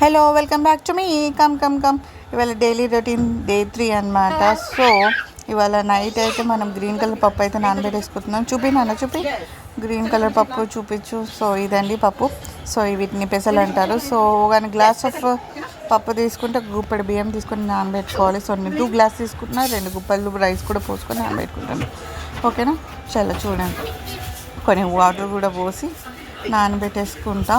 Hello welcome back to me come ఇవాళ daily routine day 3 అనమాట. So ఇవాళ night అయితే మనం గ్రీన్ కలర్ పప్పు అయితే నానబెట్టేసుకుంటున్నాం. చూపి గ్రీన్ కలర్ పప్పు చూపించు. సో ఇదండి పప్పు. సో వీటిని పెసలు అంటారు. సో ఒక గ్లాస్ ఆఫ్ పప్పు తీసుకుంటే గుప్పెడు బియ్యం తీసుకొని నానబెట్టుకోవాలి. సో నేను 2 గ్లాస్ తీసుకుంటున్నా, 2 గుప్పలు రైస్ కూడా పోసుకొని నానబెట్టుకుంటాను. ఓకేనా, చాలా చూడండి. కొన్ని వాటర్ కూడా పోసి నానబెట్టేసుకుంటా.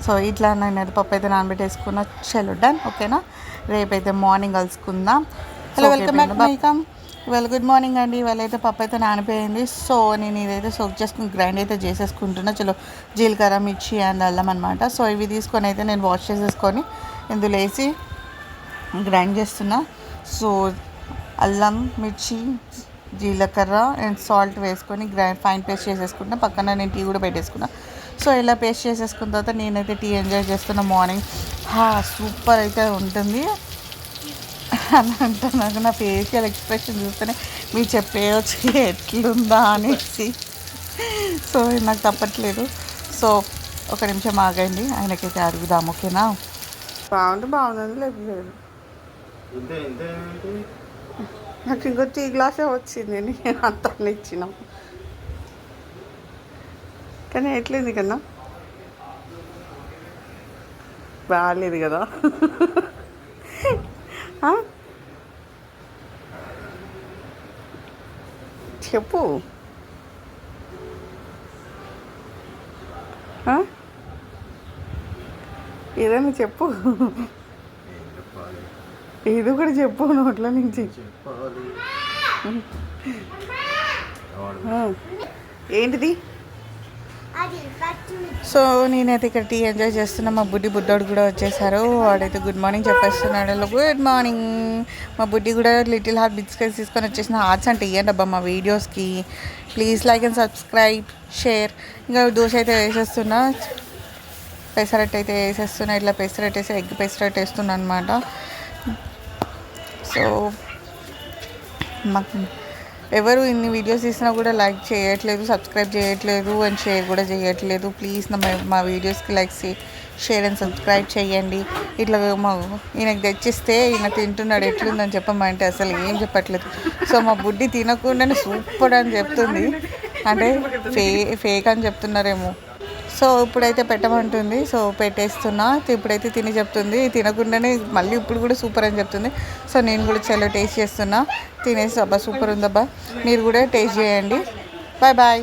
సో ఇట్లా నేను పప్పు అయితే నానబెట్టేసుకున్నా. చలో డన్. ఓకేనా, రేపైతే మార్నింగ్ కలుసుకుందాం. హలో వెల్కమ్ బ్యాక్ మైకమ్. ఇవాళ గుడ్ మార్నింగ్ అండి. ఇవాళ అయితే పప్పు అయితే నానిపోయింది. సో నేను ఇదైతే సోక్ చేసుకుని గ్రైండ్ అయితే చేసేసుకుంటున్నా. చలో జీలకర్ర, మిర్చి అండ్ అల్లం అనమాట. సో ఇవి తీసుకొని అయితే నేను వాష్ చేసేసుకొని ఇందులో వేసి గ్రైండ్ చేస్తున్నా. సో అల్లం, మిర్చి, జీలకర్ర అండ్ సాల్ట్ వేసుకొని ఫైన్ పేస్ట్ చేసేసుకుంటున్నా. పక్కన నేను టీ కూడా పెట్టేసుకున్నా. సో ఇలా పేస్ట్ చేసేసుకున్న తర్వాత నేనైతే టీ ఎంజాయ్ చేస్తున్నా. మార్నింగ్ సూపర్ అయితే ఉంటుంది అని అంటున్నాను. నా ఫేషియల్ ఎక్స్ప్రెషన్ చూస్తేనే మీరు చెప్పేయచ్చు ఎట్లుందా అనేసి. సో నాకు తప్పట్లేదు. సో ఒక నిమిషం ఆగండి, ఆయనకైతే అడుగుదాం. ఓకేనా, బాగుంది లేదు నాకు ఇంకో టీ గ్లాసే వచ్చింది. నేను అంత ఇచ్చినాం కానీ ఎట్లేదు కన్నా బాగాలేదు కదా. చెప్పు, ఏదైనా చెప్పు, ఏదో కూడా చెప్పు నోట్ల నుంచి. ఏంటిది? సో నేనైతే ఇక్కడ టీ ఎంజాయ్ చేస్తున్నా. మా బుడ్డోడు కూడా వచ్చేసారు. వాడైతే గుడ్ మార్నింగ్ చెప్పేస్తున్నాడు. Good morning. మా బుడ్డి కూడా లిటిల్ హార్ట్ బిస్కెట్స్ తీసుకొని వచ్చేసిన. హార్ట్స్ అంటే ఇవ్వండి అబ్బా మా వీడియోస్కి. Please like and subscribe, share. ఇంకా దోశ అయితే వేసేస్తున్నా, పెసరట్టు అయితే వేసేస్తున్నా. ఇట్లా పెసరట్టు వేసి ఎగ్ పెసరట్టు వేస్తున్నా అనమాట. సో మాకు ఎవరు ఇన్ని వీడియోస్ తీసినా కూడా లైక్ చేయట్లేదు, సబ్స్క్రైబ్ చేయట్లేదు అండ్ షేర్ కూడా చేయట్లేదు. ప్లీజ్ మా వీడియోస్కి లైక్ షేర్ అండ్ సబ్స్క్రైబ్ చేయండి. ఇట్లా ఈయనకు తెచ్చిస్తే ఈయన తింటున్నాడు ఎట్లుందని చెప్పమంటే అసలు ఏం చెప్పట్లేదు. సో మా బుడ్డి తినకుండానే సూపర్ అని చెప్తుంది. అంటే ఫేక్ అని చెప్తున్నారేమో. సో ఇప్పుడైతే పెట్టమంటుంది. సో పెట్టేస్తున్నా. ఇప్పుడైతే తిని చెప్తుంది, తినకుండానే మళ్ళీ ఇప్పుడు కూడా సూపర్ అని చెప్తుంది. సో నేను కూడా చాలా టేస్ట్ చేస్తున్నా. తినేసి అబ్బా సూపర్ ఉందబ్బా, మీరు కూడా టేస్ట్ చేయండి. బాయ్.